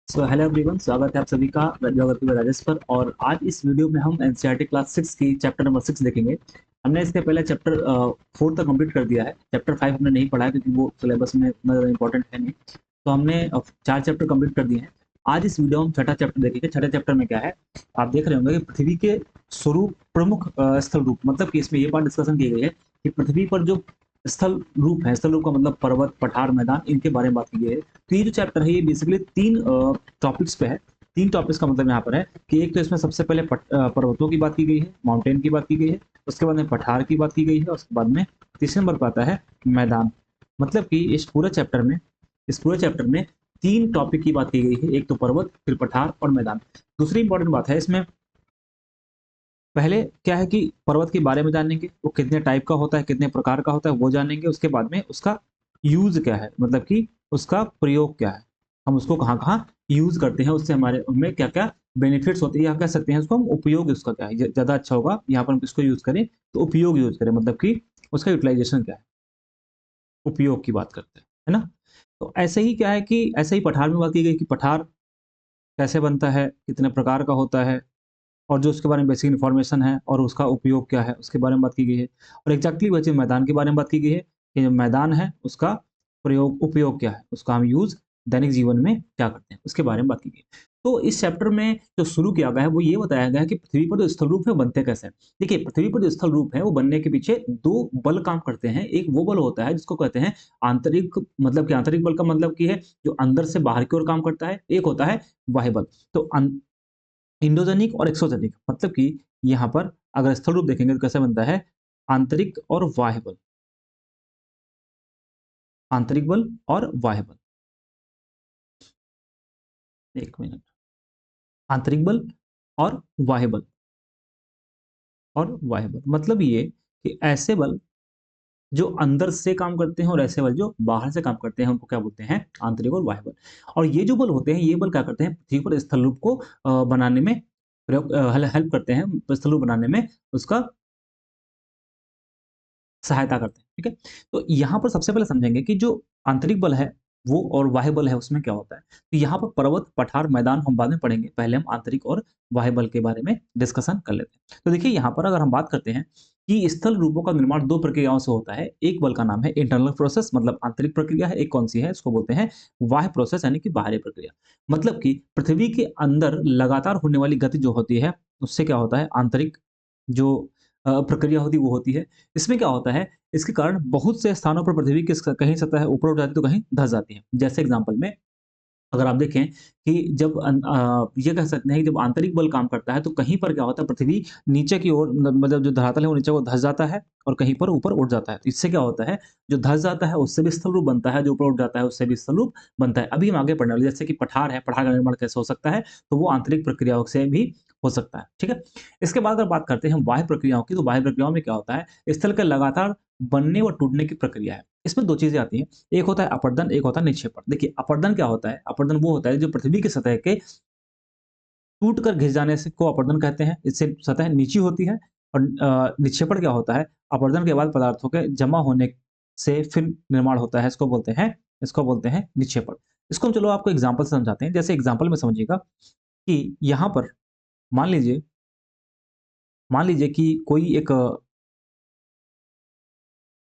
Hello everyone, स्वागत है आप सभी का ज्योग्राफी में राजेश पर। और आज इस वीडियो में हम एनसीईआरटी क्लास 6 की चैप्टर नंबर 6 देखेंगे। हमने इसके पहले चैप्टर 4 तक कंप्लीट कर दिया है। चैप्टर 5 हमने नहीं पढ़ा है क्योंकि वो सिलेबस में इतना ज़्यादा इंपॉर्टेंट है नहीं। तो हमने 4 चैप्टर कंप्लीट कर दिए हैं। आज इस वीडियो में हम छठा चैप्टर देखेंगे। छठे चैप्टर में क्या है, आप देख रहे होंगे कि पृथ्वी के स्वरूप, प्रमुख स्थल रूप, मतलब कि इसमें ये बात डिस्कशन की गई है कि पृथ्वी पर जो स्थल रूप है, स्थल रूप का मतलब पर्वत, पठार, मैदान, इनके बारे में बात की गई है। तो ये जो चैप्टर है ये बेसिकली 3 टॉपिक्स पे है। 3 टॉपिक्स का मतलब यहाँ पर है कि एक तो इसमें सबसे पहले पर्वतों की बात की गई है, माउंटेन की बात की गई है। उसके बाद में पठार की बात की गई है। उसके बाद में तीसरे नंबर पर आता है मैदान। मतलब कि इस पूरे चैप्टर में 3 टॉपिक की बात की गई है। एक तो पर्वत, फिर पठार और मैदान। दूसरी इंपॉर्टेंट बात है इसमें, पहले क्या है कि पर्वत के बारे में जानेंगे, वो कितने टाइप का होता है, कितने प्रकार का होता है, वो जानेंगे। उसके बाद में उसका यूज क्या है, मतलब कि उसका प्रयोग क्या है, हम उसको कहाँ कहाँ यूज करते हैं, उससे हमारे उनमें क्या क्या बेनिफिट्स होते हैं, या कह सकते हैं उसको हम उपयोग, उसका क्या है, ज्यादा अच्छा होगा यहाँ पर हम किसको यूज करें, तो उपयोग यूज करें, मतलब कि उसका यूटिलाइजेशन क्या है, उपयोग की बात करते हैं, है ना। तो ऐसे ही क्या है कि ऐसे ही पठार में बात की गई कि पठार कैसे बनता है, कितने प्रकार का होता है, और जो उसके बारे में बेसिक इन्फॉर्मेशन है और उसका उपयोग क्या है, उसके बारे में बात की गई है। और एग्जैक्टली वैसे मैदान के बारे में बात की गई है कि जो मैदान है उसका प्रयोग, उपयोग क्या है, उसका हम यूज दैनिक जीवन में क्या करते हैं, उसके बारे में बात की गई है। तो इस चैप्टर में जो शुरू किया गया है वो ये बताया गया है कि पृथ्वी पर जो स्थल रूप है बनते कैसे हैं। देखिए, पृथ्वी पर जो स्थल रूप है वो बनने के पीछे 2 बल काम करते हैं। एक वो बल होता है जिसको कहते हैं आंतरिक, मतलब कि आंतरिक बल का मतलब की है जो अंदर से बाहर की ओर काम करता है। एक होता है बाह्य बल। तो इंडोजेनिक और एक्सोजेनिक, मतलब कि यहाँ पर अगर स्थल रूप देखेंगे तो कैसे बनता है, आंतरिक और बाह्य बल, आंतरिक बल और बाह्य बल। एक मिनट, आंतरिक बल और बाह्य बल, और बाह्य बल मतलब ये कि ऐसे बल जो अंदर से काम करते हैं और ऐसे बल जो बाहर से काम करते हैं, उनको क्या बोलते हैं, आंतरिक और बाह्य बल। और ये जो बल होते हैं, ये बल क्या करते हैं, पृथ्वी पर स्थल रूप को बनाने में प्रयोग, हेल्प करते हैं, स्थल रूप बनाने में उसका सहायता करते हैं, ठीक है। तो यहाँ पर सबसे पहले समझेंगे कि जो आंतरिक बल है वो और बाह्य बल है उसमें क्या होता है। तो यहाँ पर पर्वत, पठार, मैदान हम बाद में पढ़ेंगे, पहले हम आंतरिक और बाह्य बल के बारे में डिस्कशन कर लेते हैं। तो देखिए, यहाँ पर अगर हम बात करते हैं कि स्थल रूपों का निर्माण 2 प्रक्रियाओं से होता है। एक बल का नाम है इंटरनल प्रोसेस, मतलब आंतरिक प्रक्रिया है। एक कौन सी है, इसको बोलते हैं बाह्य प्रोसेस, यानी कि बाहरी प्रक्रिया। मतलब कि पृथ्वी के अंदर लगातार होने वाली गति जो होती है, उससे क्या होता है, आंतरिक जो प्रक्रिया होती है वो होती है। इसमें क्या होता है, इसके कारण बहुत से स्थानों पर पृथ्वी की कहीं सतह ऊपर उठ जाती है तो कहीं धँस जाती है। जैसे एग्ज़ाम्पल में अगर आप देखें कि जब ये कह सकते हैं कि जब आंतरिक बल काम करता है तो कहीं पर क्या होता है, पृथ्वी नीचे की ओर, मतलब जो धरातल है वो नीचे को धँस जाता है और कहीं पर ऊपर उठ जाता है। तो इससे क्या होता है, जो धँस जाता है उससे भी स्थल रूप बनता है, जो ऊपर उठ जाता है उससे भी स्थल रूप बनता है। अभी हम आगे पढ़ने वाले हैं, जैसे कि पठार है, पठार का निर्माण कैसे हो सकता है, तो वो आंतरिक प्रक्रियाओं से भी हो सकता है, ठीक है। इसके बाद अगर बात करते हैं हम बाह्य प्रक्रियाओं की, तो बाह्य प्रक्रियाओं में क्या होता है, स्थल के लगातार बनने व टूटने की प्रक्रिया है। इसमें 2 चीज़ें आती हैं, एक होता है अपर्दन, एक होता है निक्षेपण। देखिए, अपर्दन क्या होता है, अपर्दन वो होता है जो पृथ्वी की सतह के टूट कर घिस जाने से को अपर्दन कहते हैं, इससे सतह नीची होती है। और निक्षेपण क्या होता है, अपर्दन के बाद पदार्थों के जमा होने से फिर निर्माण होता है, इसको बोलते हैं निक्षेपण। इसको हम चलो आपको एग्ज़ाम्पल से समझाते हैं। जैसे एग्ज़ाम्पल में समझिएगा कि यहाँ पर मान लीजिए मान लीजिए कि कोई एक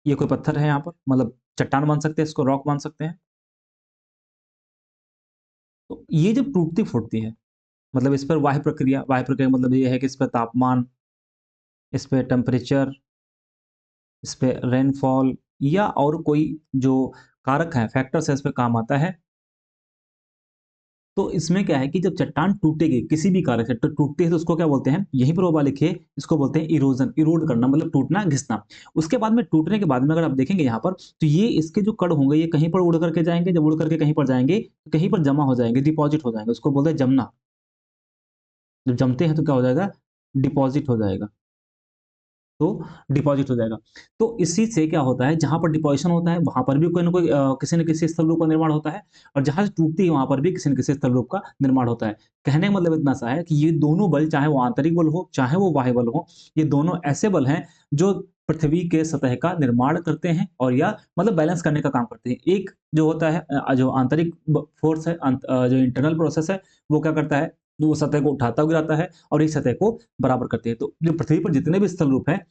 ये कोई पत्थर है यहाँ पर, मतलब चट्टान मान सकते हैं, इसको रॉक मान सकते हैं। तो ये जब टूटती-फूटती है, मतलब इस पर वाह्य प्रक्रिया मतलब ये है कि इस पे तापमान, इस पे टेम्परेचर, इस पे रेनफॉल या और कोई जो कारक है, फैक्टर्स है, इस पे काम आता है। तो इसमें क्या है कि जब चट्टान टूटेगी किसी भी कारक से, तो टूटती है तो उसको क्या बोलते हैं, यहीं पर वो बात लिखिए, इसको बोलते हैं इरोजन, इरोड करना मतलब टूटना, घिसना। उसके बाद में टूटने के बाद में अगर आप देखेंगे यहाँ पर, तो ये इसके जो कण होंगे ये कहीं पर उड़ करके जाएँगे, जब उड़ करके कहीं पर जाएँगे, तो कहीं पर जमा हो जाएँगे, डिपॉज़िट हो जाएँगे, उसको बोलते हैं जमना। जब जमते हैं तो क्या हो जाएगा, डिपॉज़िट हो जाएगा। तो डिपॉज़िट हो जाएगा। तो इसी से क्या होता है, जहाँ पर डिपोज़िशन होता है वहाँ पर भी कोई न कोई किसी न किसी स्थल रूप का निर्माण होता है, और जहाँ से टूटती है वहाँ पर भी किसी न किसी स्थल रूप का निर्माण होता है। कहने का मतलब इतना सा है कि ये दोनों बल, चाहे वो आंतरिक बल हो, चाहे वो बाह्य बल हो, ये दोनों ऐसे बल हैं जो पृथ्वी के सतह का निर्माण करते हैं और या मतलब बैलेंस करने का काम करते हैं। एक जो होता है जो आंतरिक फोर्स है, जो इंटरनल प्रोसेस है, वो क्या करता है, वो सतह को उठाता गिराता है और इस सतह को बराबर करती है। तो जो पृथ्वी पर जितने भी स्थल रूप हैं,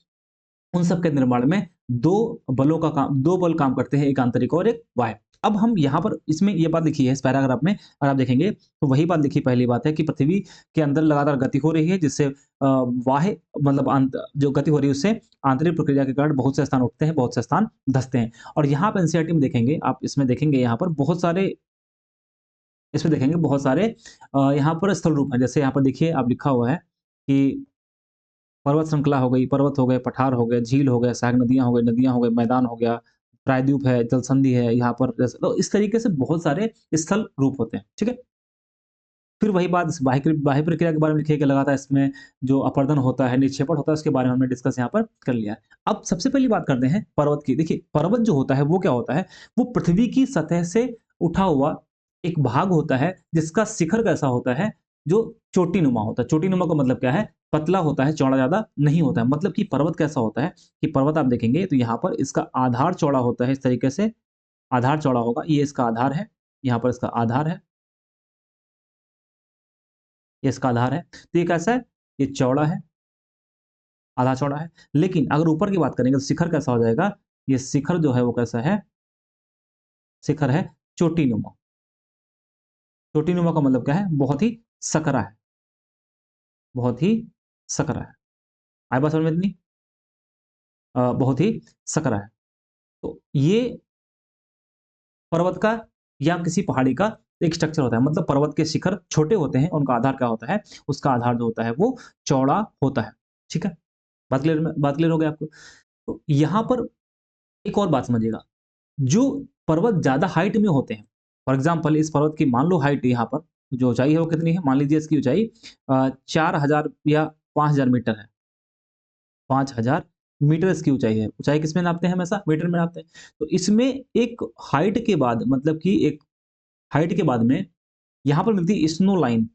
उन सब के निर्माण में 2 बल काम करते हैं, एक आंतरिक और एक बाह्य। अब हम यहाँ पर इसमें ये बात लिखी है इस पैराग्राफ में, अगर आप देखेंगे तो वही बात लिखी, पहली बात है कि पृथ्वी के अंदर लगातार गति हो रही है, जिससे बाह्य मतलब जो गति हो रही है उससे आंतरिक प्रक्रिया के कारण बहुत से स्थान उठते हैं, बहुत से स्थान धँसते हैं। और यहाँ पे एनसीईआरटी में देखेंगे आप, इसमें देखेंगे यहाँ पर बहुत सारे, इसमें देखेंगे बहुत सारे यहाँ पर स्थल रूप हैं। जैसे यहाँ पर देखिए आप, लिखा हुआ है कि पर्वत श्रृंखला हो गई, पर्वत हो गए, पठार हो गए, झील हो गए, सहायक नदियाँ हो गई, मैदान हो गया, प्रायद्वीप है, जलसंधि है, यहाँ पर जैसे तो इस तरीके से बहुत सारे स्थल रूप होते हैं, ठीक है? फिर वही बात इस बाह्य प्रक्रिया के बारे में लिखिए कि लगातार इसमें जो अपरदन होता है, निक्षेपण होता है, उसके बारे में हमने डिस्कस यहाँ पर कर लिया है। अब सबसे पहली बात करते हैं पर्वत की। देखिए, पर्वत जो होता है वो क्या होता है? वो पृथ्वी की सतह से उठा हुआ एक भाग होता है, जिसका शिखर कैसा होता है? जो चोटीनुमा होता है। चोटीनुमा का मतलब क्या है? पतला होता है, चौड़ा ज़्यादा नहीं होता है। मतलब कि पर्वत कैसा होता है कि पर्वत आप देखेंगे तो यहाँ पर इसका आधार चौड़ा होता है, इस तरीके से आधार चौड़ा होगा। ये इसका आधार है, यहाँ पर इसका आधार है, ये इसका आधार है। तो ये कैसा है? ये चौड़ा है, आधा चौड़ा है। लेकिन अगर ऊपर की बात करेंगे तो शिखर कैसा हो जाएगा? ये शिखर जो है वो कैसा है? शिखर है चोटीनुमा। चोटीनुमा का मतलब क्या है? बहुत ही सकरा है, बहुत ही सकरा है। आई बात समझ में इतनी? बहुत ही सकरा है। तो ये पर्वत का या किसी पहाड़ी का एक स्ट्रक्चर होता है। मतलब पर्वत के शिखर छोटे होते हैं, उनका आधार क्या होता है? उसका आधार जो होता है वो चौड़ा होता है। ठीक है? बात क्लियर हो गई आपको? तो यहाँ पर एक और बात समझिएगा, जो पर्वत ज़्यादा हाइट में होते हैं, फॉर एग्ज़ाम्पल इस पर्वत की मान लो हाइट यहाँ पर जो ऊँचाई है वो कितनी है? मान लीजिए इसकी ऊँचाई 4000 या 5000 मीटर है। 5000 मीटर इसकी ऊँचाई है। ऊँचाई किसमें नापते हैं हमेशा? मीटर में नापते हैं। तो इसमें एक हाइट के बाद, मतलब कि एक हाइट के बाद में यहाँ पर मिलती है स्नो लाइन।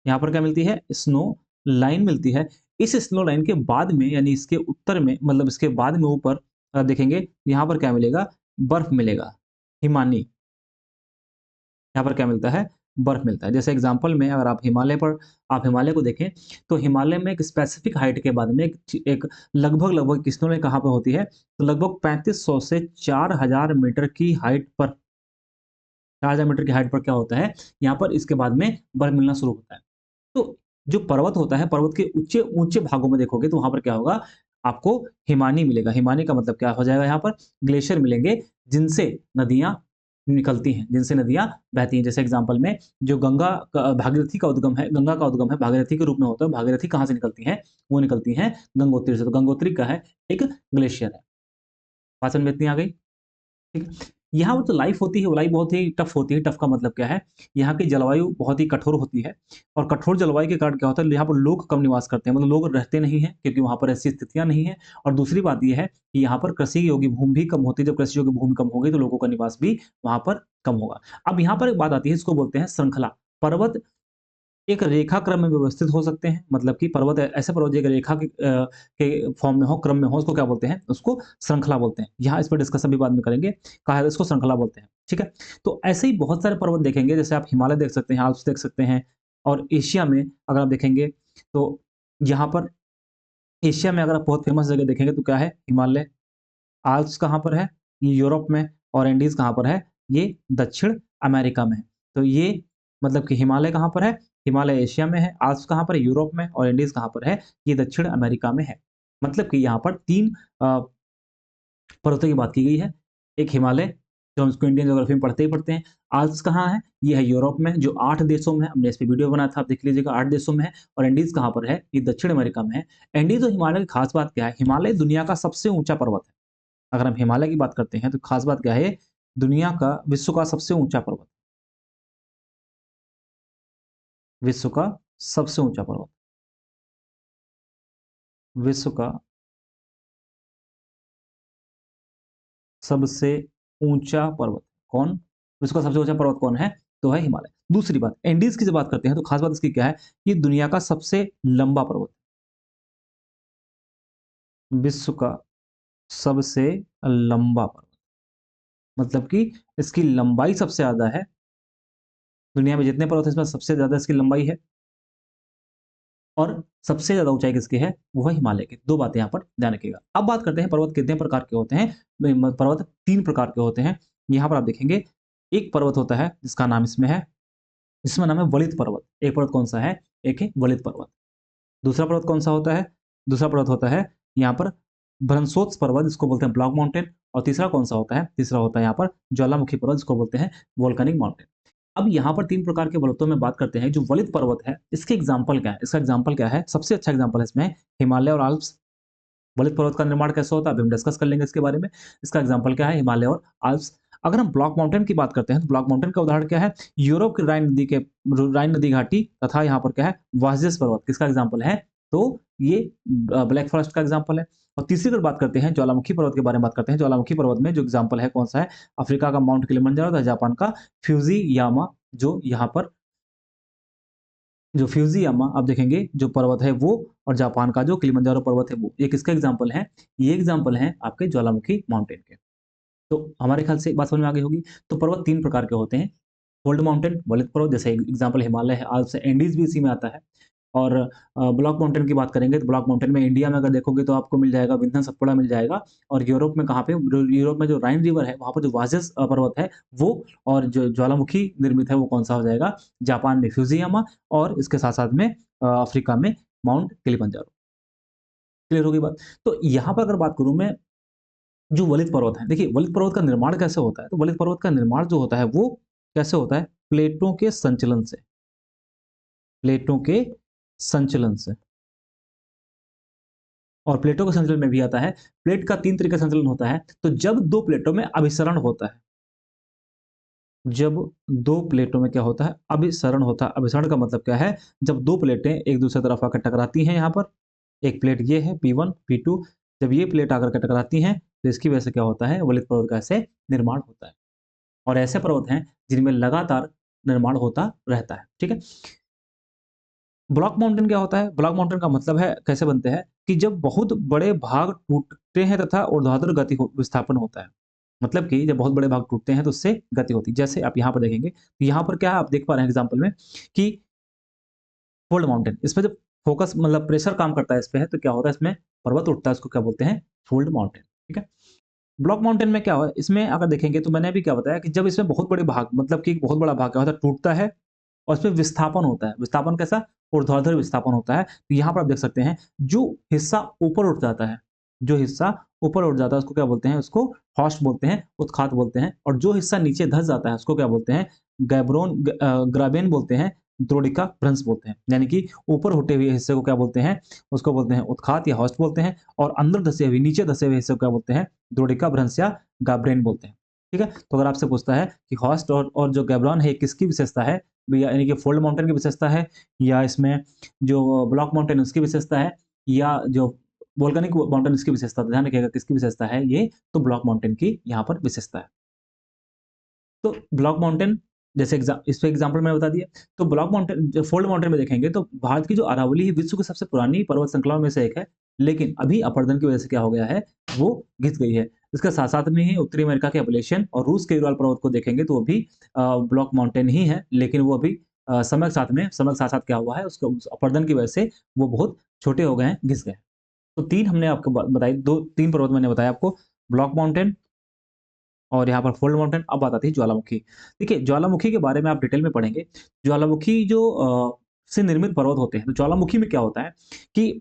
यहाँ पर क्या मिलती है? स्नो लाइन मिलती है। इस स्नो लाइन के बाद में, यानी इसके उत्तर में, मतलब इसके बाद में ऊपर देखेंगे यहाँ पर क्या मिलेगा? बर्फ मिलेगा, हिमानी। यहाँ पर क्या मिलता है? बर्फ मिलता है। जैसे एग्ज़ाम्पल में अगर आप हिमालय को देखें, तो हिमालय में एक स्पेसिफिक हाइट के बाद में एक लगभग स्नो लाइन कहाँ पे होती है? तो लगभग 3500 से 4000 मीटर की हाइट पर, 4000 मीटर की हाइट पर क्या होता है? यहाँ पर इसके बाद में बर्फ मिलना शुरू होता है। तो जो पर्वत होता है, पर्वत के ऊँचे भागों में देखोगे तो वहाँ पर क्या होगा? आपको हिमानी मिलेगा। हिमानी का मतलब क्या हो जाएगा? यहाँ पर ग्लेशियर मिलेंगे, जिनसे नदियाँ निकलती हैं, जिनसे नदियाँ बहती हैं। जैसे एग्ज़ाम्पल में जो भागीरथी का उद्गम है, गंगा का उद्गम है, भागीरथी के रूप में होता है। भागीरथी कहाँ से निकलती हैं? वो निकलती हैं गंगोत्री से। तो गंगोत्री क्या है? एक ग्लेशियर है। बात समझ में इतनी आ गई? ठीक है। यहाँ पर जो लाइफ होती है, वो लाइफ बहुत ही टफ होती है। टफ का मतलब क्या है? यहाँ की जलवायु बहुत ही कठोर होती है और कठोर जलवायु के कारण क्या होता है, यहाँ पर लोग कम निवास करते हैं, मतलब लोग रहते नहीं हैं, क्योंकि वहाँ पर ऐसी स्थितियाँ नहीं हैं। और दूसरी बात ये है कि यहाँ पर कृषि योग्य भूमि भी कम होती है। जब कृषि योग्य भूमि कम होगी तो लोगों का निवास भी वहाँ पर कम होगा। अब यहाँ पर एक बात आती है, इसको बोलते हैं श्रृंखला। पर्वत एक रेखा क्रम में व्यवस्थित हो सकते हैं, मतलब कि पर्वत ऐसे पर्वत जो एक रेखा के फॉर्म में हो, क्रम में हो, उसको क्या बोलते हैं? उसको श्रृंखला बोलते हैं। यहाँ इस पर डिस्कशन भी बाद में करेंगे, कहा इसको श्रृंखला बोलते हैं, ठीक है? तो ऐसे ही बहुत सारे पर्वत देखेंगे, जैसे आप हिमालय देख सकते हैं, आल्प्स देख सकते हैं। और एशिया में अगर आप देखेंगे तो यहाँ पर एशिया में अगर आप बहुत फेमस जगह देखेंगे तो क्या है? हिमालय। आल्प्स कहाँ पर है? ये यूरोप में। और एंडीज़ कहाँ पर है? ये दक्षिण अमेरिका में है। तो ये मतलब कि हिमालय कहाँ पर है? हिमालय एशिया में है। आल्प्स कहाँ पर है? यूरोप में। और एंडीज़ कहाँ पर है? ये दक्षिण अमेरिका में है। मतलब कि यहाँ पर 3 पर्वतों की बात की गई है। एक हिमालय, जो हम इसको इंडियन ज्योग्राफी में पढ़ते ही पढ़ते हैं। आल्प्स कहाँ है? ये है यूरोप में, जो 8 देशों में है। हमने इस पे वीडियो बनाया था, आप देख लीजिएगा, 8 देशों में है। और एंडीज़ कहाँ पर है? ये दक्षिण अमेरिका में है। एंडीज़ और हिमालय की खास बात क्या है? हिमालय दुनिया का सबसे ऊँचा पर्वत है। अगर हम हिमालय की बात करते हैं तो खास बात क्या है? दुनिया का, विश्व का सबसे ऊँचा पर्वत, विश्व का सबसे ऊँचा पर्वत, विश्व का सबसे ऊँचा पर्वत कौन? विश्व का सबसे ऊँचा पर्वत कौन है? तो है हिमालय। दूसरी बात, एंडीज़ की जब बात करते हैं तो खास बात इसकी क्या है? ये दुनिया का सबसे लंबा पर्वत है। विश्व का सबसे लंबा पर्वत, मतलब कि इसकी लंबाई सबसे ज़्यादा है, दुनिया में जितने पर्वत हैं इसमें सबसे ज़्यादा इसकी लंबाई है और सबसे ज़्यादा ऊँचाई किसकी है? वो है हिमालय की। 2 बातें यहाँ पर ध्यान रखिएगा। अब बात करते हैं पर्वत कितने प्रकार के होते हैं? पर्वत 3 प्रकार के होते हैं। यहाँ पर आप देखेंगे, एक पर्वत होता है जिसका नाम इसमें है, इसमें नाम है वलित पर्वत। एक पर्वत कौन-सा है? एक है वलित पर्वत। दूसरा पर्वत कौन-सा होता है? दूसरा पर्वत होता है यहाँ पर ब्रहंसोत्स पर्वत, जिसको बोलते हैं ब्लॉक माउंटेन। और तीसरा कौन-सा होता है? तीसरा होता है यहाँ पर ज्वालामुखी पर्वत, जिसको बोलते हैं वोल्केनिक माउंटेन। अब यहाँ पर 3 प्रकार के पर्वतों में बात करते हैं। जो वलित पर्वत है, इसके एग्ज़ाम्पल क्या है? इसका एग्ज़ाम्पल क्या है? सबसे अच्छा एग्ज़ाम्पल है इसमें हिमालय और आल्प्स। वलित पर्वत का निर्माण कैसे होता है? अभी हम डिस्कस कर लेंगे इसके बारे में। इसका एग्ज़ाम्पल क्या है? हिमालय और आल्प्स। अगर हम ब्लॉक माउंटेन की बात करते हैं, तो ब्लॉक माउंटेन का उदाहरण क्या है? यूरोप की राइन नदी घाटी तथा यहाँ पर क्या है? वाज़ेस पर्वत किसका एग्ज़ाम्पल है? तो ये ब्लैक फॉरेस्ट का एग्ज़ाम्पल है। और तीसरी अगर बात करते हैं, ज्वालामुखी पर्वत के बारे में बात करते हैं। ज्वालामुखी पर्वत में जो एग्ज़ाम्पल है कौन-सा है? अफ्रीका का माउंट किलिमंजारो तथा जापान का फ्यूजीयामा, जो यहाँ पर जो फ्यूजियामा आप देखेंगे जो पर्वत है वो, और जापान का जो किलिमंजारो पर्वत है वो, ये किसका एग्ज़ाम्पल है? ये एग्ज़ाम्पल हैं आपके ज्वालामुखी माउंटेन के। तो हमारे ख्याल से एक बात समझ में आ गई होगी। तो पर्वत 3 प्रकार के होते हैं। कोल्ड माउंटेन, वलित पर्वत, जैसे एग्ज़ाम्पल हिमालय है, आल्प्स है, एंडीज़ भी इसी में आता है। और ब्लॉक माउंटेन की बात करेंगे तो ब्लॉक माउंटेन में इंडिया में अगर देखोगे तो आपको मिल जाएगा, विंध्य सतपुड़ा मिल जाएगा। और यूरोप में कहाँ पे? यूरोप में जो राइन रिवर है वहाँ पर जो वाजेस पर्वत है वो, और जो ज्वालामुखी निर्मित है वो कौन-सा हो जाएगा? जापान में फ्यूजियामा, और इसके साथ-साथ में अफ्रीका में माउंट किलिमंजारो। क्लियर हो गई बात? तो यहाँ पर अगर बात करूँ मैं, जो वलित पर्वत हैं, देखिए वलित पर्वत का निर्माण कैसे होता है? तो वलित पर्वत का निर्माण जो होता है वो कैसे होता है? प्लेटों के संचलन से। प्लेटों के संचलन से। और प्लेटों के संचलन में भी आता है, प्लेट का 3 तरीके से संचलन होता है। तो जब 2 प्लेटों में अभिसरण होता है, जब 2 प्लेटों में क्या होता है? अभिसरण होता है। अभिसरण का मतलब क्या है? जब 2 प्लेटें एक दूसरे तरफ आकर टकराती हैं यहाँ पर, एक प्लेट ये है P1, P2, जब ये प्लेट आकर के टकराती हैं, तो इसकी वजह से क्या होता है? वलित पर्वत का ऐसे निर्माण होता है। और ऐसे पर्वत हैं जिनमें लगातार निर्माण होता रहता है। ठीक है? ब्लॉक माउंटेन क्या होता है? ब्लॉक माउंटेन का मतलब है कैसे बनते हैं कि जब बहुत बड़े भाग टूटते हैं तथा ऊर्ध्वाधर गति हो विस्थापन होता है। मतलब कि जब बहुत बड़े भाग टूटते हैं तो उससे गति होती है। जैसे आप यहाँ पर देखेंगे, तो यहाँ पर क्या है आप देख पा रहे हैं एग्ज़ाम्पल में कि फोल्ड माउंटेन, इसमें जब फोकस मतलब प्रेशर काम करता है इस पे है, तो क्या होता है इसमें पर्वत उठता है, उसको क्या बोलते हैं? Fold mountain. ठीक है? ब्लॉक माउंटेन में क्या हुआ, इसमें अगर देखेंगे तो मैंने अभी क्या बताया कि जब इसमें बहुत बड़े भाग मतलब कि एक बहुत बड़ा भाग क्या होता है? टूटता है और उसमें विस्थापन होता है। विस्थापन कैसा? ऊर्ध्वाधर विस्थापन होता है। तो यहाँ पर आप देख सकते हैं, जो हिस्सा ऊपर उठ जाता है, जो हिस्सा ऊपर उठ जाता है उसको क्या बोलते हैं? उसको हॉर्स्ट बोलते हैं, उत्खात बोलते हैं। और जो हिस्सा नीचे धँस जाता है उसको क्या बोलते हैं? ग्राबेन बोलते हैं, द्रोणिका भ्रंश बोलते हैं। यानी कि ऊपर उठे हुए हिस्से को क्या बोलते हैं? उसको बोलते हैं उत्खात या हॉर्स्ट बोलते हैं, और अंदर धँसे हुए, नीचे धँसे हुए हिस्से को क्या बोलते हैं? द्रोणिका भ्रंश या गाब्रेन बोलते हैं। ठीक है? तो अगर आपसे पूछता है कि हॉर्स्ट और जो गैब्रॉन है, किसकी विशेषता है? भैया यानी कि फोल्ड माउंटेन की विशेषता है, या इसमें जो ब्लॉक माउंटेन उसकी विशेषता है, या जो वोल्केनिक माउंटेन इसकी विशेषता है? ध्यान रखिएगा किसकी विशेषता है ये, तो ब्लॉक माउंटेन की यहाँ पर विशेषता है। तो ब्लॉक माउंटेन, जैसे इस पे एग्जांपल मैंने बता दिया। तो ब्लॉक माउंटेन जो फोल्ड माउंटेन में देखेंगे तो भारत की जो अरावली है विश्व की सबसे पुरानी पर्वत श्रृंखलाओं में से एक है। लेकिन अभी अपरदन की वजह से क्या हो गया है, वो घिस गई है। इसके साथ-साथ में ही उत्तरी अमेरिका के एपलेशियन और रूस के उराल पर्वत को देखेंगे तो वो भी ब्लॉक माउंटेन ही है, लेकिन वो अभी समय के साथ-साथ क्या हुआ है, उसके उस अपरदन की वजह से वो बहुत छोटे हो गए हैं, घिस गए हैं। तो 3 हमने आपको ब बताई, 2-3 पर्वत मैंने बताया आपको, ब्लॉक माउंटेन और यहाँ पर फोल्ड माउंटेन। अब बात आती है ज्वालामुखी। देखिए, ज्वालामुखी के बारे में आप डिटेल में पढ़ेंगे। ज्वालामुखी जो से निर्मित पर्वत होते हैं, तो ज्वालामुखी में क्या होता है कि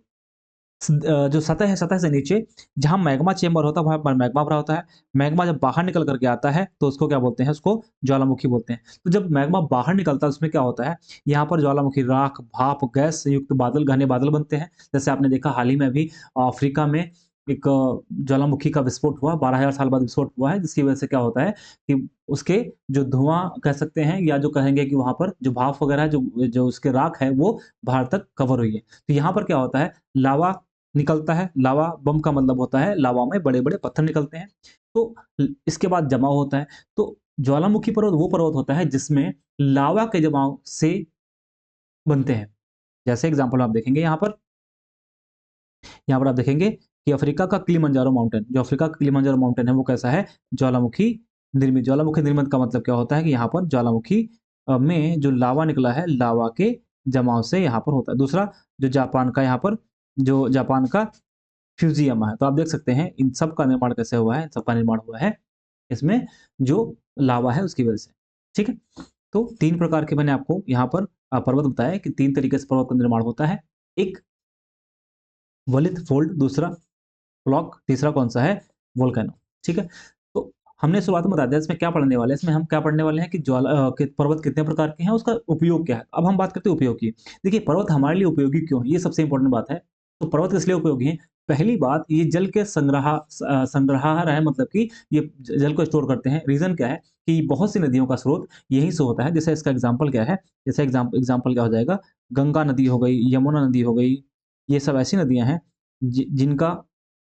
जो सतह है, सतह से नीचे जहाँ मैग्मा चेंबर होता है, वहाँ पर मैग्मा भरा होता है। मैग्मा जब बाहर निकल कर के आता है, तो उसको क्या बोलते हैं? उसको ज्वालामुखी बोलते हैं। तो जब मैग्मा बाहर निकलता है, उसमें क्या होता है? यहाँ पर ज्वालामुखी राख, भाप, गैस से युक्त बादल, घने बादल बनते हैं। जैसे आपने देखा हाल ही में अभी अफ्रीका में एक ज्वालामुखी का विस्फोट हुआ, 12,000 साल बाद विस्फोट हुआ है, जिसकी वजह से क्या होता है कि उसके जो धुआँ कह सकते हैं, या जो कहेंगे कि वहाँ पर जो भाप वगैरह है, जो जो उसके राख है, वो बाहर तक कवर हुई है। तो यहाँ पर क्या होता है, लावा निकलता है। लावा बम का मतलब होता है लावा में बड़े-बड़े पत्थर निकलते हैं। तो इसके बाद जमाव होता है। तो ज्वालामुखी पर्वत वो पर्वत होता है जिसमें लावा के जमाव से बनते हैं। जैसे एग्ज़ाम्पल आप देखेंगे यहाँ पर आप देखेंगे कि अफ्रीका का किलिमंजारो माउंटेन, जो अफ्रीका का किलिमंजारो माउंटेन है वो कैसा है? ज्वालामुखी निर्मित। ज्वालामुखी निर्मित का मतलब क्या होता है कि यहाँ पर ज्वालामुखी में जो लावा निकला है, लावा के जमाव से यहाँ पर होता है। दूसरा, जो जापान का यहाँ पर जो जापान का फ्यूजियमा है, तो आप देख सकते हैं इन सब का निर्माण कैसे हुआ है? इन सब का निर्माण हुआ है इसमें जो लावा है उसकी वजह से, ठीक है? तो 3 प्रकार के मैंने आपको यहाँ पर पर्वत बताया कि 3 तरीके से पर्वत का निर्माण होता है। एक वलित फोल्ड, दूसरा ब्लॉक, तीसरा कौन-सा है? वोल्केनो, ठीक है? तो हमने शुरुआत में बता दिया इसमें क्या पढ़ने वाले हैं, इसमें हम क्या पढ़ने वाले हैं कि कि पर्वत कितने प्रकार के हैं, उसका उपयोग क्या है? अब हम बात करते हैं उपयोग की। देखिए पर्वत हमारे लिए उपयोगी क्यों है? ये सबसे इम्पोर्टेंट बात है। तो पर्वत किस लिए उपयोगी हैं? पहली बात, ये जल के संग्रहार है, मतलब कि ये जल को स्टोर करते हैं। रीज़न क्या है कि बहुत सी नदियों का स्रोत यहीं से होता है। जैसे इसका एग्ज़ाम्पल क्या है? जैसे एग्ज़ाम्पल क्या हो जाएगा? गंगा नदी हो गई, यमुना नदी हो गई, ये सब ऐसी नदियाँ हैं जिनका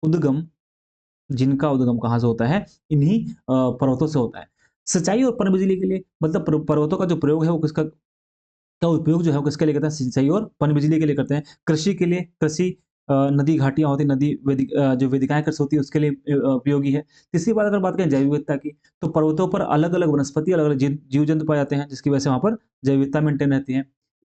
उद्गम कहाँ से होता है? इन्हीं पर्वतों से होता है। सिंचाई और पनबिजली के लिए, मतलब पर्वतों का जो प्रयोग है वो किसका का उपयोग जो है वो किसके लिए करते हैं? सिंचाई और पनबिजली के लिए करते हैं। कृषि के लिए, कृषि नदी घाटियाँ होती हैं, जो वेदिकाएँ कृषि होती है उसके लिए उपयोगी है। तीसरी बात अगर बात करें जैव विविधता की, तो पर्वतों पर अलग-अलग वनस्पति, अलग-अलग जीव-जंतु पाए जाते हैं, जिसकी वजह से वहाँ पर जैव विविधता मेंटेन रहती है।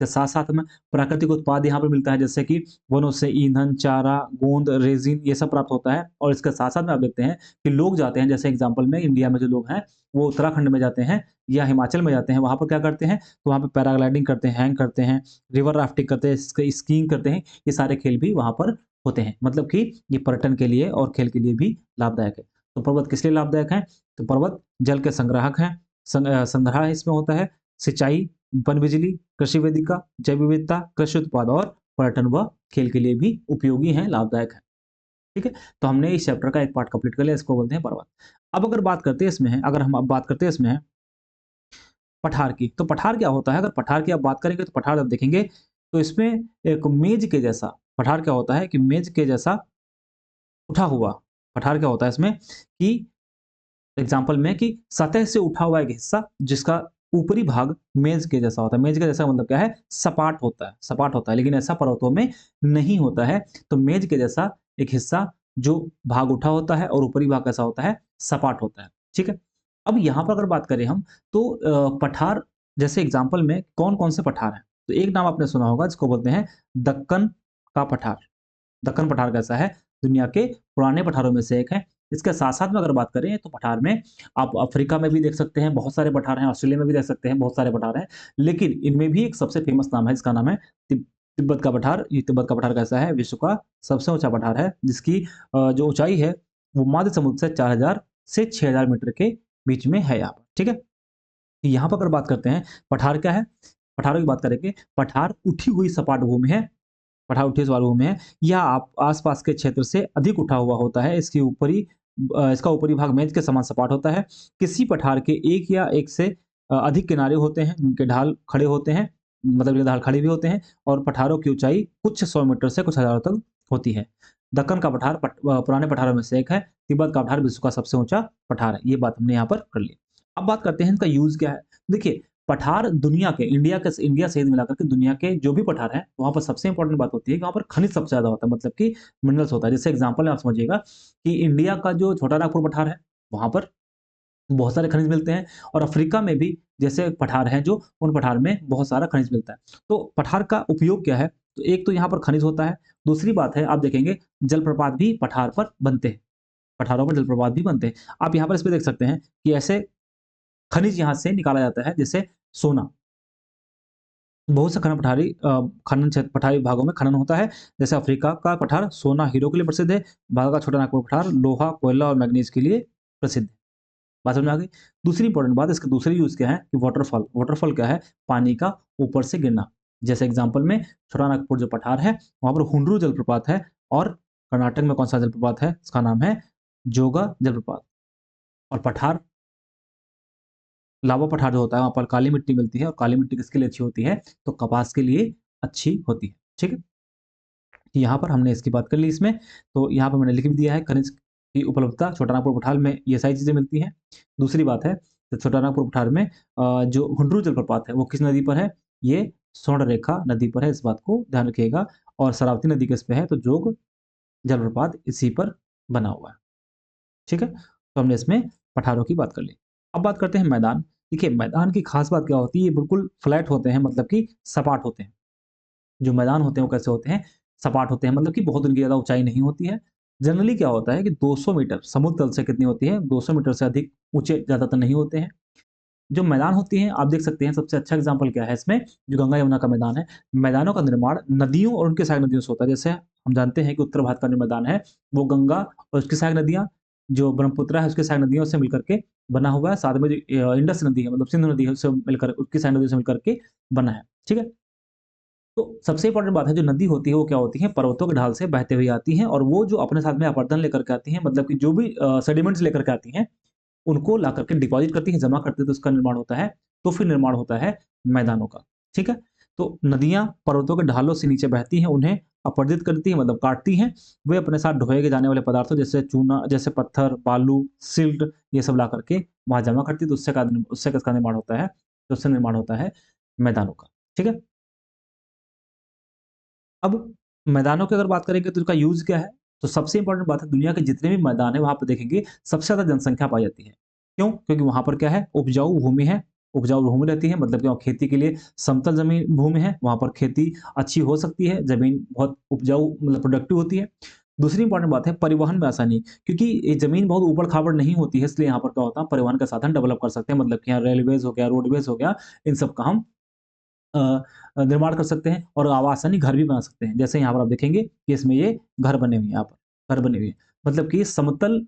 के साथ-साथ में प्राकृतिक उत्पाद यहाँ पे मिलता है, जैसे कि वनों से ईंधन, चारा, गोंद, रेज़िन, ये सब प्राप्त होता है। और इसके साथ-साथ में आप देखते हैं कि लोग जाते हैं, जैसे एग्ज़ाम्पल में इंडिया में जो लोग हैं, वो उत्तराखंड में जाते हैं या हिमाचल में जाते हैं, वहाँ पर क्या करते हैं? तो वहाँ पे पैराग्लाइडिंग करते हैं, हैंग करते हैं, रिवर राफ्टिंग करते हैं, स्कीइंग करते हैं, ये सारे खेल भी वहाँ पर होते हैं। मतलब कि ये पर्यटन के लिए और खेल के लिए भी लाभदायक है। तो पर्वत किस लिए लाभदायक हैं? तो पर्वत जल के संग्राहक हैं, संग्रह इसमें होता है, सिंचाई, पनबिजली, कृषि वेदिका, जैव विविधता, कृषि उत्पाद और पर्यटन व खेल के लिए भी उपयोगी हैं, लाभदायक हैं। ठीक है? तो हमने इस चैप्टर का एक पार्ट कंप्लीट कर लिया, इसको बोलते हैं पर्वत। अब अगर बात करते हैं इसमें है अगर हम अब बात करते हैं इसमें है पठार की, तो पठार क्या होता है? अगर पठार की आप बात करेंगे तो पठार आप देखेंगे तो इसमें एक मेज के जैसा पठार क्या होता है कि मेज के जैसा उठा हुआ पठार क्या होता है इसमें कि एग्जाम्पल में कि सतह से उठा हुआ एक हिस्सा जिसका ऊपरी भाग मेज के जैसा होता है। मेज के जैसा मतलब क्या है? सपाट होता है, लेकिन ऐसा पर्वतों में नहीं होता है। तो मेज के जैसा एक हिस्सा जो भाग उठा होता है और ऊपरी भाग कैसा होता है? सपाट होता है। ठीक है? अब यहाँ पर अगर बात करें हम तो पठार जैसे एग्जाम्पल में कौन-कौन से पठार हैं? तो एक नाम आपने सुना होगा जिसको बोलते हैं दक्कन का पठार। दक्कन पठार कैसा है? दुनिया के पुराने पठारों में से एक है। इसके साथ-साथ में अगर बात करें तो पठार में आप अफ्रीका में भी देख सकते हैं, बहुत सारे पठार हैं, ऑस्ट्रेलिया में भी देख सकते हैं, बहुत सारे पठार हैं। लेकिन इनमें भी एक सबसे फ़ेमस नाम है, जिसका नाम है तिब्बत का पठार। ये तिब्बत का पठार कैसा है? विश्व का सबसे ऊँचा पठार है, जिसकी जो ऊँचाई है, वो मध्य समुद्र से 4000 से 6000 मीटर के बीच में है यहाँ पर, ठीक है? यहाँ पर अगर बात करते हैं, पठार क्या है? पठारों की बात करेंगे, पठार उठी हुई सपाट भूमि है, पठार उठी हुई भूमि है, यह आप आस-पास के क्षेत्र से अधिक उठा हुआ होता है। इसका ऊपरी भाग मेज के समान सपाट होता है। किसी पठार के एक या एक से अधिक किनारे होते हैं, जिनके ढाल खड़े होते हैं, मतलब ये ढाल खड़े भी होते हैं और पठारों की ऊँचाई कुछ 100 मीटर से कुछ हज़ारों तक होती है। दक्कन का पठार पुराने पठारों में से एक है, तिब्बत का पठार विश्व का सबसे ऊँचा पठार है। ये बात हमने यहाँ पर कर ली। अब बात करते हैं इनका यूज़ क्या है? देखिए, पठार दुनिया के इंडिया सहित मिलाकर के दुनिया के जो भी पठार हैं, वहाँ पर सबसे इम्पोर्टेंट बात होती है कि वहाँ पर खनिज सबसे ज़्यादा होता है, मतलब कि मिनरल्स होता है। जैसे एग्ज़ाम्पल में आप समझिएगा कि इंडिया का जो छोटा नागपुर पठार है, वहाँ पर बहुत सारे खनिज मिलते हैं और अफ्रीका में भी जैसे पठार हैं जो, उन पठार में बहुत सारा खनिज मिलता है। तो पठार का उपयोग क्या है? तो एक तो यहाँ पर खनिज होता है, दूसरी बात है आप देखेंगे जलप्रपात भी पठार पर बनते हैं, पठारों पर जलप्रपात भी बनते हैं। आप यहाँ पर इसमें देख सकते हैं कि ऐसे खनिज यहाँ से निकाला जाता है, जैसे सोना। बहुत से खनन क्षेत्र पठारी विभागों में खनन होता है। जैसे अफ्रीका का पठार सोना, हीरो के लिए प्रसिद्ध है। भारत का छोटा नागपुर पठार लोहा, कोयला और मैंगनीज़ के लिए प्रसिद्ध है। बात समझ में आ गई? दूसरी इंपॉर्टेंट बात, इसके दूसरे यूज़ क्या है कि वाटरफॉल। वाटरफॉल क्या है? पानी का ऊपर से गिरना। जैसे एग्ज़ाम्पल में छोटा नागपुर जो पठार है, वहाँ पर हुंडरू जलप्रपात है और कर्नाटक में कौन-सा जलप्रपात है? इसका नाम है जोगा जलप्रपात। और पठार लावा पठार जो होता है, वहाँ पर काली मिट्टी मिलती है और काली मिट्टी किसके लिए अच्छी होती है? तो कपास के लिए अच्छी होती है। ठीक है? यहाँ पर हमने इसकी बात कर ली इसमें, तो यहाँ पर मैंने लिख भी दिया है खनिज की उपलब्धता छोटा नागपुर पठार में ये सारी चीज़ें मिलती हैं। दूसरी बात है, तो छोटा नागपुर पठार में जो हुंडरू जलप्रपात है, वो किस नदी पर है? ये स्वर्णरेखा नदी पर है, इस बात को ध्यान रखिएगा। और शरावती नदी किस पे है? तो जोग जलप्रपात इसी पर बना हुआ है। ठीक है? तो हमने इसमें पठारों की बात कर ली। अब बात करते हैं मैदान। देखिए, मैदान की खास बात क्या होती है, ये बिल्कुल फ्लैट होते हैं, मतलब कि सपाट होते हैं। जो मैदान होते हैं वो कैसे होते हैं? सपाट होते हैं, मतलब कि बहुत उनकी ज़्यादा ऊँचाई नहीं होती है। जनरली क्या होता है कि 200 मीटर समुद्र तल से कितनी होती है? 200 मीटर से अधिक ऊँचे ज़्यादातर नहीं होते हैं। जो मैदान होती हैं, आप देख सकते हैं सबसे अच्छा एग्ज़ाम्पल क्या है इसमें, जो गंगा-यमुना का मैदान है। मैदानों का निर्माण नदियों और उनकी सहायक नदियों से होता है। जैसे हम जानते हैं कि उत्तर भारत का जो मैदान है, वो गंगा और उसकी सहायक नदियाँ, जो ब्रह्मपुत्रा है उसकी सहायक नदियों से मिलकर के बना हुआ है। साथ में जो इंडस नदी है, मतलब सिंधु नदी है, उससे मिलकर उसकी सहायक नदियों से मिलकर के बना है। ठीक है? तो सबसे इम्पोर्टेंट बात है, जो नदी होती है वो क्या होती है, पर्वतों की ढाल से बहते हुए आती हैं, और वो जो अपने साथ में अपरदन लेकर के आती हैं, मतलब कि जो भी सेडिमेंट्स लेकर के आती हैं, उनको ला करके डिपॉज़िट करती हैं, जमा करती हैं, तो उसका निर्माण होता है। तो फिर निर्माण होता है मैदानों का, ठीक है? तो नदियाँ पर्वतों के ढालों से नीचे बहती हैं, उन्हें अपरदित करती हैं, मतलब काटती हैं। वे अपने साथ ढोए जाने वाले पदार्थों जैसे चूना, जैसे पत्थर, बालू, सिल्ट, ये सब ला करके वहाँ जमा करती है, तो उससे किसका निर्माण होता है? तो उससे निर्माण होता है मैदानों का, ठीक है? अब मैदानों की अगर बात करेंगे तो इसका यूज़ क्या है? तो सबसे इम्पोर्टेंट बात है, दुनिया के जितने भी मैदान हैं वहाँ पे देखेंगे सबसे ज़्यादा जनसंख्या पाई जाती है। क्यों? क्योंकि वहाँ पर क्या है, उपजाऊ भूमि है, उपजाऊ भूमि रहती है, मतलब कि वहाँ खेती के लिए समतल ज़मीन भूमि है, वहाँ पर खेती अच्छी हो सकती है, ज़मीन बहुत उपजाऊ मतलब प्रोडक्टिव होती है। दूसरी इम्पोर्टेंट बात है परिवहन में आसानी, क्योंकि ये ज़मीन बहुत ऊबड़-खाबड़ नहीं होती है, इसलिए यहाँ पर क्या होता है, परिवहन का साधन डेवलप कर सकते हैं, मतलब कि यहाँ रेलवेज़ हो गया, रोडवेज़ हो गया, इन सब का हम अ निर्माण कर सकते हैं, और आवासनी घर भी बना सकते हैं। जैसे यहाँ पर आप देखेंगे कि इसमें ये घर बने हुए हैं, यहाँ पर घर बने हुए हैं। मतलब कि समतल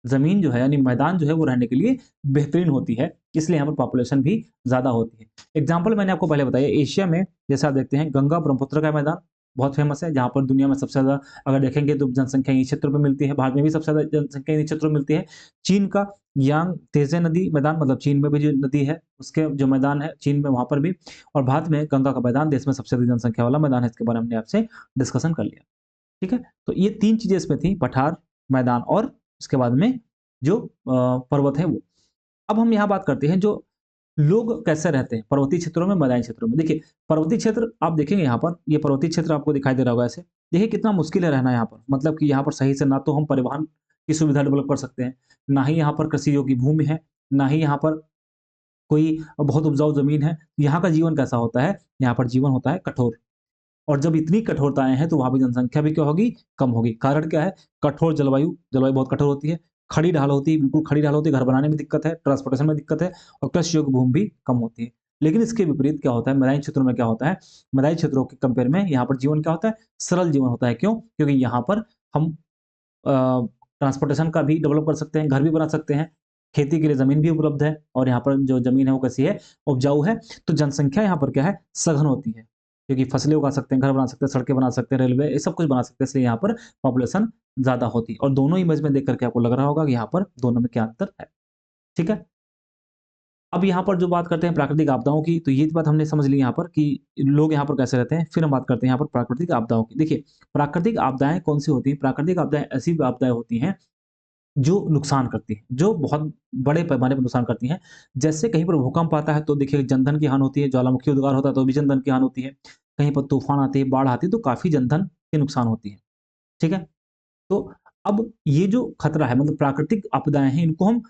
ज़मीन जो है, यानी मैदान जो है वो रहने के लिए बेहतरीन होती है, इसलिए यहाँ पर पॉपुलेशन भी ज़्यादा होती है। एग्ज़ाम्पल मैंने आपको पहले बताया, एशिया में जैसे आप देखते हैं गंगा ब्रह्मपुत्र का मैदान बहुत फ़ेमस है, जहाँ पर दुनिया में सबसे ज़्यादा अगर देखेंगे तो जनसँख्या इन्हीं क्षेत्रों पे मिलती है, भारत में भी सबसे ज़्यादा जनसँख्या इन्हीं क्षेत्रों में मिलती है। चीन का यांग तेज़े नदी मैदान, मतलब चीन में भी जो नदी है, उसके जो मैदान है चीन में, वहाँ पर भी, और भारत में गंगा का मैदान देश में सबसे अधिक जनसँख्या वाला मैदान है, इसके बारे में हमने आपसे डिस्कशन कर लिया। ठीक है? तो ये 3 चीज़ें इसमें थी, पठार, मैदान और उसके बाद में जो पर्वत है वो। अब हम यहाँ बात करते हैं जो लोग कैसे रहते हैं पर्वतीय क्षेत्रों में, मैदानी क्षेत्रों में। देखिए, पर्वतीय क्षेत्र आप देखेंगे यहाँ पर, ये पर्वतीय क्षेत्र आपको दिखाई दे रहा होगा ऐसे। देखिए कितना मुश्किल है रहना यहाँ पर, मतलब कि यहाँ पर सही से ना तो हम परिवहन की सुविधा डेवलप कर सकते हैं, ना ही यहाँ पर कृषि योग्य भूमि है, ना ही यहाँ पर कोई बहुत उपजाऊ ज़मीन है। यहाँ का जीवन कैसा होता है? यहाँ पर जीवन होता है कठोर। और जब इतनी कठोरताएँ हैं, तो वहाँ पे जनसंख्या भी क्या होगी? कम होगी। कारण क्या है? कठोर जलवायु, जलवायु बहुत कठोर होती है, खड़ी ढाल होती है, बिल्कुल खड़ी ढाल होती है, घर बनाने में दिक्कत है, ट्रांसपोर्टेशन में दिक्कत है, और कृषि योग्य भूमि भी कम होती है। लेकिन इसके विपरीत क्या होता है, मैदानी क्षेत्रों में क्या होता है? मैदानी क्षेत्रों के कंपेयर में यहाँ पर जीवन क्या होता है? सरल जीवन होता है। क्यों? क्योंकि यहाँ पर हम अ, ट्रांसपोर्टेशन का भी डेवलप कर सकते हैं, घर भी बना सकते हैं, खेती के लिए ज़मीन भी उपलब्ध है, और यहाँ पर जो ज़मीन है वो कैसी है? उपजाऊ है। तो जनसंख्या यहाँ पर क्या है? सघन होती है, क्योंकि फसलें उगा सकते हैं, घर बना सकते हैं, सड़कें बना सकते हैं, रेलवे, ये सब कुछ बना सकते हैं, इसलिए यहाँ पर पॉपुलेशन ज़्यादा होती है, और दोनों इमेज में देख कर के आपको लग रहा होगा कि यहाँ पर दोनों में क्या अंतर है। ठीक है? अब यहाँ पर जो बात करते हैं प्राकृतिक आपदाओं की, तो ये बात हमने समझ ली यहाँ पर कि लोग यहाँ पर कैसे रहते हैं। फिर हम बात करते हैं यहाँ पर प्राकृतिक आपदाओं की। देखिए, प्राकृतिक आपदाएँ कौन-सी होती हैं? प्राकृतिक आपदाएँ ऐसी आपदाएँ होती हैं जो नुकसान करती हैं, जो बहुत बड़े पैमाने पर नुकसान करती हैं। जैसे कहीं पर भूकंप आता है तो देखिए जनधन की हानि होती है, ज्वालामुखी उद्गार होता है तो भी जनधन की हानि होती है। कहीं पर तूफ़ान आते हैं, बाढ़ आती है तो काफ़ी जनधन के नुकसान होती है। ठीक है? तो अब ये जो खतरा है, मतलब प्राकृतिक आपदाएँ हैं, इनको हम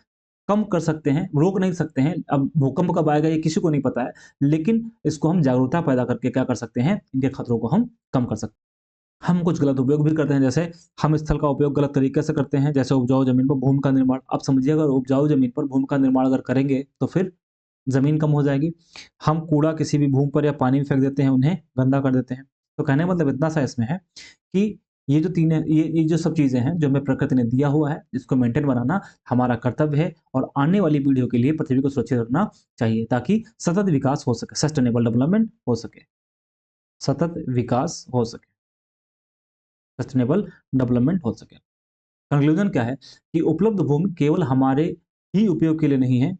कम कर सकते हैं, रोक नहीं सकते हैं। अब भूकंप कब आएगा ये किसी को नहीं पता है, लेकिन इसको हम जागरूकता पैदा करके क्या कर सकते हैं, इनके खतरों को हम कम कर सकते हैं। हम कुछ गलत उपयोग भी करते हैं, जैसे हम स्थल का उपयोग गलत तरीके से करते हैं, जैसे उपजाऊ ज़मीन पर भूमि का निर्माण। आप समझिए, अगर उपजाऊ ज़मीन पर भूमि का निर्माण अगर करेंगे, तो फिर ज़मीन कम हो जाएगी। हम कूड़ा किसी भी भूमि पर या पानी में फेंक देते हैं, उन्हें गंदा कर देते हैं। तो कहने का मतलब इतना सा इसमें है कि ये जो तीन है, ये जो सब चीज़ें हैं, जो हमें प्रकृति ने दिया हुआ है, इसको मेंटेन बनाना हमारा कर्तव्य है, और आने वाली पीढ़ियों के लिए पृथ्वी को सुरक्षित रखना चाहिए, ताकि सतत विकास हो सके, सस्टेनेबल डेवलपमेंट हो सके, सतत विकास हो सके, सस्टेनेबल डेवलपमेंट हो सके। कंक्लूजन क्या है कि उपलब्ध भूमि केवल हमारे ही उपयोग के लिए नहीं है,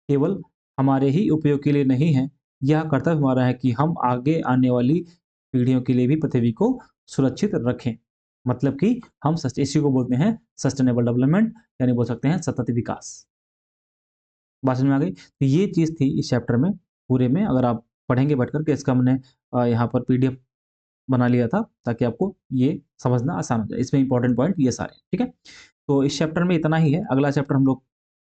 केवल हमारे ही उपयोग के लिए नहीं है। यह कर्तव्य हमारा है कि हम आगे आने वाली पीढ़ियों के लिए भी पृथ्वी को सुरक्षित रखें। मतलब कि हम इसी को बोलते हैं सस्टेनेबल डेवलपमेंट, यानी बोल सकते हैं सतत विकास। बात समझ में आ गई? तो ये चीज़ थी इस चैप्टर में, पूरे में अगर आप पढ़ेंगे बैठ कर के, इसका मैंने यहाँ पर पीडीएफ बना लिया था ताकि आपको ये समझना आसान हो जाए। इसमें इंपॉर्टेंट पॉइंट ये सारे हैं, ठीक है? तो इस चैप्टर में इतना ही है। अगला चैप्टर हम लोग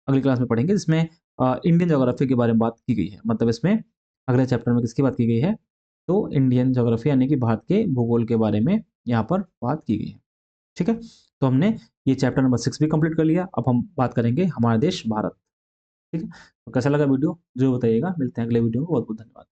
अगली क्लास में पढ़ेंगे जिसमें इंडियन ज्योग्राफी के बारे में बात की गई है। मतलब इसमें अगले चैप्टर में किसकी बात की गई है? तो इंडियन ज्योग्राफी यानी कि भारत के भूगोल के बारे में यहाँ पर बात की गई है, ठीक है? तो हमने ये चैप्टर नंबर 6 भी कंप्लीट कर लिया। अब हम बात करेंगे हमारा देश भारत, ठीक है? तो कैसा लगा वीडियो ज़रूर बताइएगा। मिलते हैं अगले वीडियो में। बहुत-बहुत धन्यवाद।